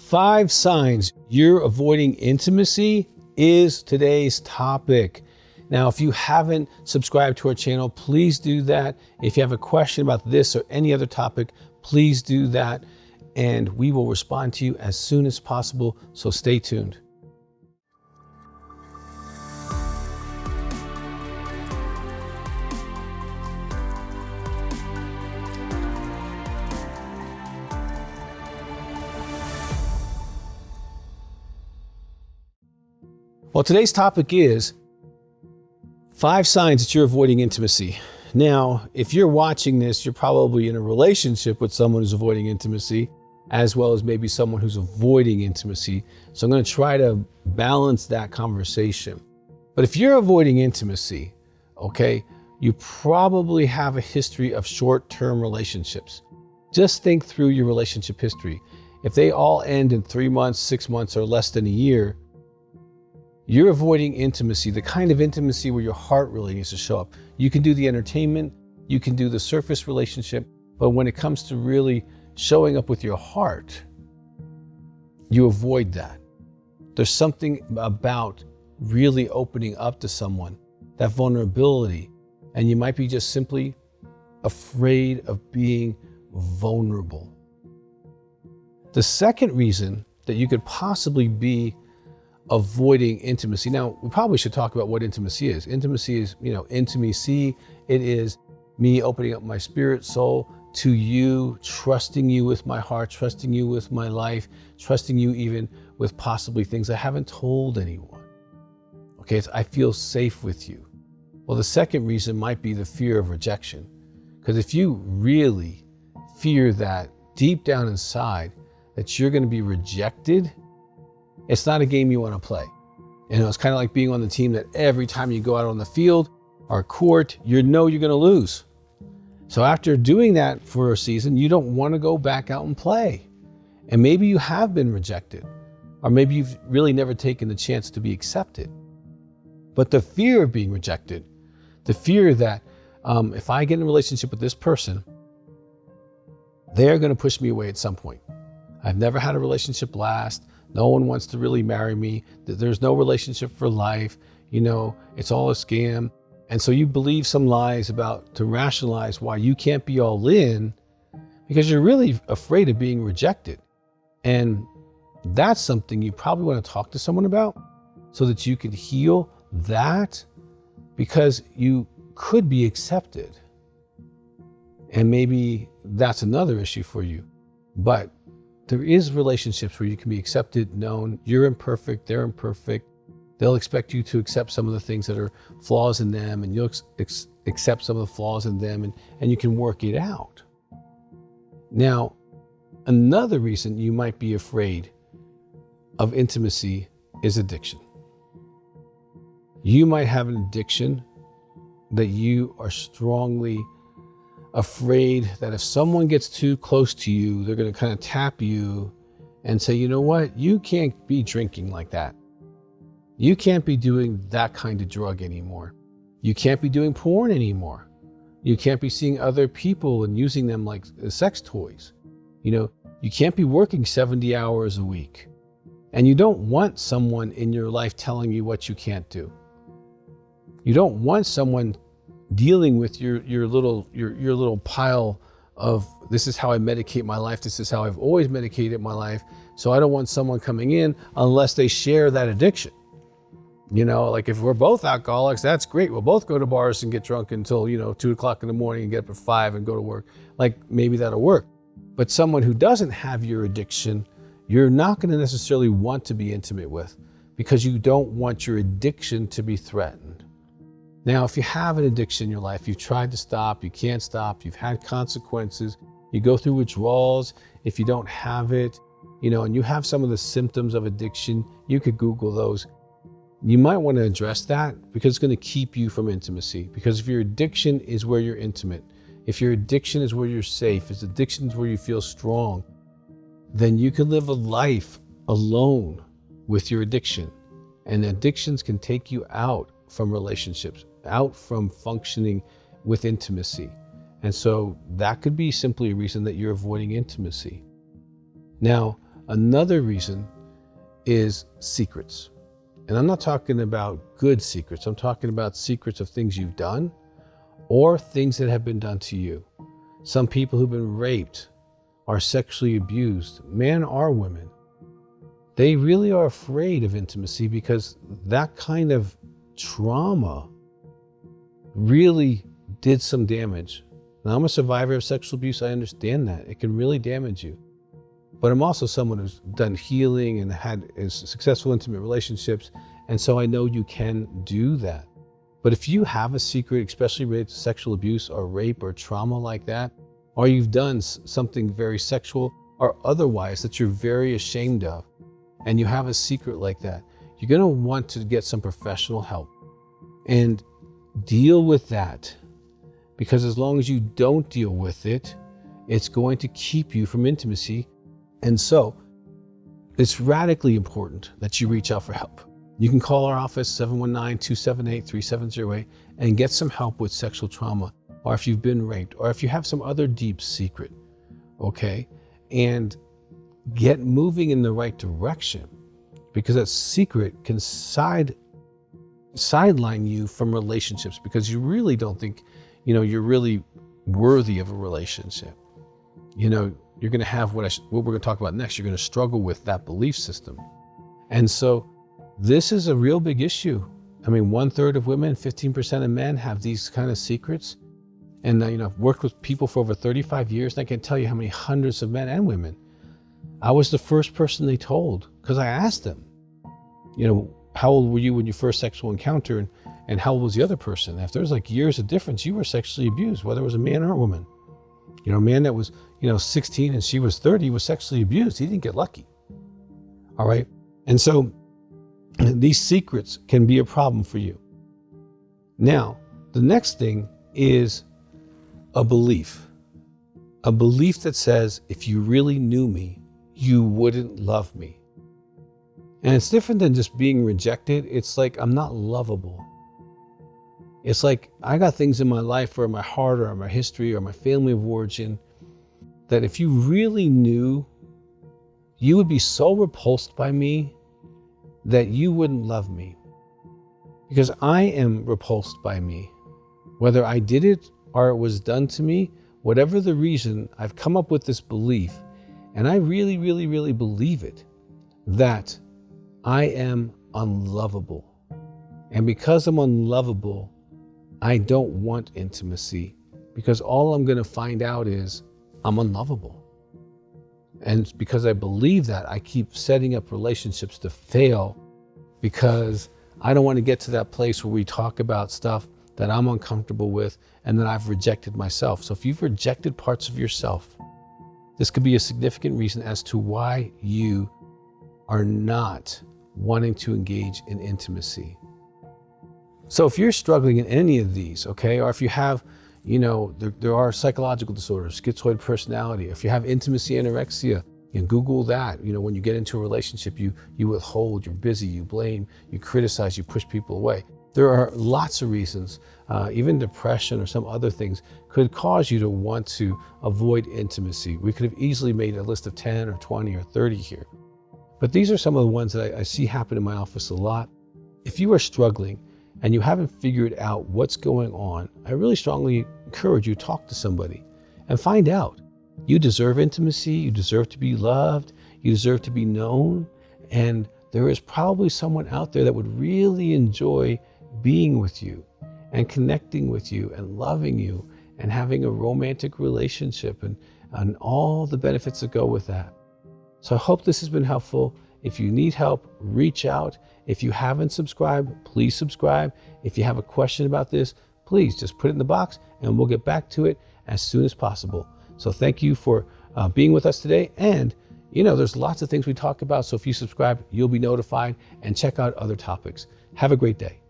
5 signs you're avoiding intimacy is today's topic. Now, if you haven't subscribed to our channel, please do that. If you have a question about this or any other topic, please do that, and we will respond to you as soon as possible, so stay tuned. Well, today's topic is 5 signs that you're avoiding intimacy. Now, if you're watching this, you're probably in a relationship with someone who's avoiding intimacy, as well as maybe someone who's avoiding intimacy. So I'm going to try to balance that conversation. But if you're avoiding intimacy, okay, you probably have a history of short-term relationships. Just think through your relationship history. If they all end in 3 months, 6 months, or less than a year, you're avoiding intimacy, the kind of intimacy where your heart really needs to show up. You can do the entertainment, you can do the surface relationship, but when it comes to really showing up with your heart, you avoid that. There's something about really opening up to someone, that vulnerability, and you might be just simply afraid of being vulnerable. The second reason that you could possibly be avoiding intimacy. Now, we probably should talk about what intimacy is. Intimacy is, intimacy. It is me opening up my spirit, soul to you, trusting you with my heart, trusting you with my life, trusting you even with possibly things I haven't told anyone. Okay, I feel safe with you. Well, the second reason might be the fear of rejection. Because if you really fear that deep down inside that you're going to be rejected, it's not a game you want to play. It's kind of like being on the team that every time you go out on the field or court, you're going to lose. So after doing that for a season, you don't want to go back out and play. And maybe you have been rejected, or maybe you've really never taken the chance to be accepted. But the fear of being rejected, the fear that if I get in a relationship with this person, they're going to push me away at some point. I've never had a relationship last. No one wants to really marry me. There's no relationship for life. It's all a scam. And so you believe some lies to rationalize why you can't be all in, because you're really afraid of being rejected. And that's something you probably want to talk to someone about so that you can heal that, because you could be accepted. And maybe that's another issue for you. But there is relationships where you can be accepted, known, you're imperfect, they're imperfect. They'll expect you to accept some of the things that are flaws in them, and you'll accept some of the flaws in them, and you can work it out. Now, another reason you might be afraid of intimacy is addiction. You might have an addiction that you are strongly afraid that if someone gets too close to you, they're going to kind of tap you and say, you know what, you can't be drinking like that. You can't be doing that kind of drug anymore. You can't be doing porn anymore. You can't be seeing other people and using them like sex toys. You can't be working 70 hours a week. And you don't want someone in your life telling you what you can't do. You don't want someone dealing with your little pile of, this is how I medicate my life, this is how I've always medicated my life, so I don't want someone coming in unless they share that addiction. Like if we're both alcoholics, that's great. We'll both go to bars and get drunk until 2 o'clock in the morning and get up at 5 and go to work. Like maybe that'll work. But someone who doesn't have your addiction, you're not going to necessarily want to be intimate with, because you don't want your addiction to be threatened. Now, if you have an addiction in your life, you've tried to stop, you can't stop, you've had consequences, you go through withdrawals if you don't have it, and you have some of the symptoms of addiction, you could Google those. You might want to address that, because it's going to keep you from intimacy. Because if your addiction is where you're intimate, if your addiction is where you're safe, if addiction is where you feel strong, then you can live a life alone with your addiction. And addictions can take you out from relationships, out from functioning with intimacy. And so that could be simply a reason that you're avoiding intimacy. Now, Another reason is secrets. And I'm not talking about good secrets. I'm talking about secrets of things you've done or things that have been done to you. Some people who've been raped or sexually abused, men or women, they really are afraid of intimacy because that kind of trauma really did some damage. Now, I'm a survivor of sexual abuse. I understand that. It can really damage you. But I'm also someone who's done healing and had successful intimate relationships. And so I know you can do that. But if you have a secret, especially related to sexual abuse or rape or trauma like that, or you've done something very sexual or otherwise that you're very ashamed of, and you have a secret like that, you're going to want to get some professional help and deal with that. Because as long as you don't deal with it, it's going to keep you from intimacy. And so it's radically important that you reach out for help. You can call our office, 719-278-3708, and get some help with sexual trauma, or if you've been raped, or if you have some other deep secret, okay? And get moving in the right direction, because that secret can sideline you from relationships because you really don't think, you're really worthy of a relationship. You're going to have what we're going to talk about next. You're going to struggle with that belief system. And so this is a real big issue. I mean, 1/3 of women, 15% of men have these kind of secrets. And I've worked with people for over 35 years, and I can tell you how many hundreds of men and women. I was the first person they told, because I asked them, how old were you when your first sexual encounter, and how old was the other person? If there was like years of difference, you were sexually abused, whether it was a man or a woman. A man that was, 16 and she was 30 was sexually abused. He didn't get lucky. All right. And so these secrets can be a problem for you. Now, the next thing is a belief that says, if you really knew me, you wouldn't love me. And it's different than just being rejected. It's like, I'm not lovable. It's like, I got things in my life or my heart or my history or my family of origin that if you really knew, you would be so repulsed by me that you wouldn't love me. Because I am repulsed by me. Whether I did it or it was done to me, whatever the reason, I've come up with this belief, and I really, really, really believe it, that I am unlovable. And because I'm unlovable, I don't want intimacy, because all I'm going to find out is I'm unlovable. And because I believe that, I keep setting up relationships to fail, because I don't want to get to that place where we talk about stuff that I'm uncomfortable with and that I've rejected myself. So if you've rejected parts of yourself, this could be a significant reason as to why you are not wanting to engage in intimacy. So if you're struggling in any of these, okay, or if you have, there are psychological disorders, schizoid personality, if you have intimacy anorexia, Google that. When you get into a relationship, you withhold, you're busy, you blame, you criticize, you push people away. There are lots of reasons, even depression or some other things could cause you to want to avoid intimacy. We could have easily made a list of 10 or 20 or 30 here. But these are some of the ones that I see happen in my office a lot. If you are struggling and you haven't figured out what's going on, I really strongly encourage you to talk to somebody and find out. You deserve intimacy, you deserve to be loved, you deserve to be known, and there is probably someone out there that would really enjoy being with you and connecting with you and loving you and having a romantic relationship and all the benefits that go with that. So I hope this has been helpful. If you need help, reach out. If you haven't subscribed, please subscribe. If you have a question about this, please just put it in the box and we'll get back to it as soon as possible. So thank you for being with us today. And there's lots of things we talk about. So if you subscribe, you'll be notified, and check out other topics. Have a great day.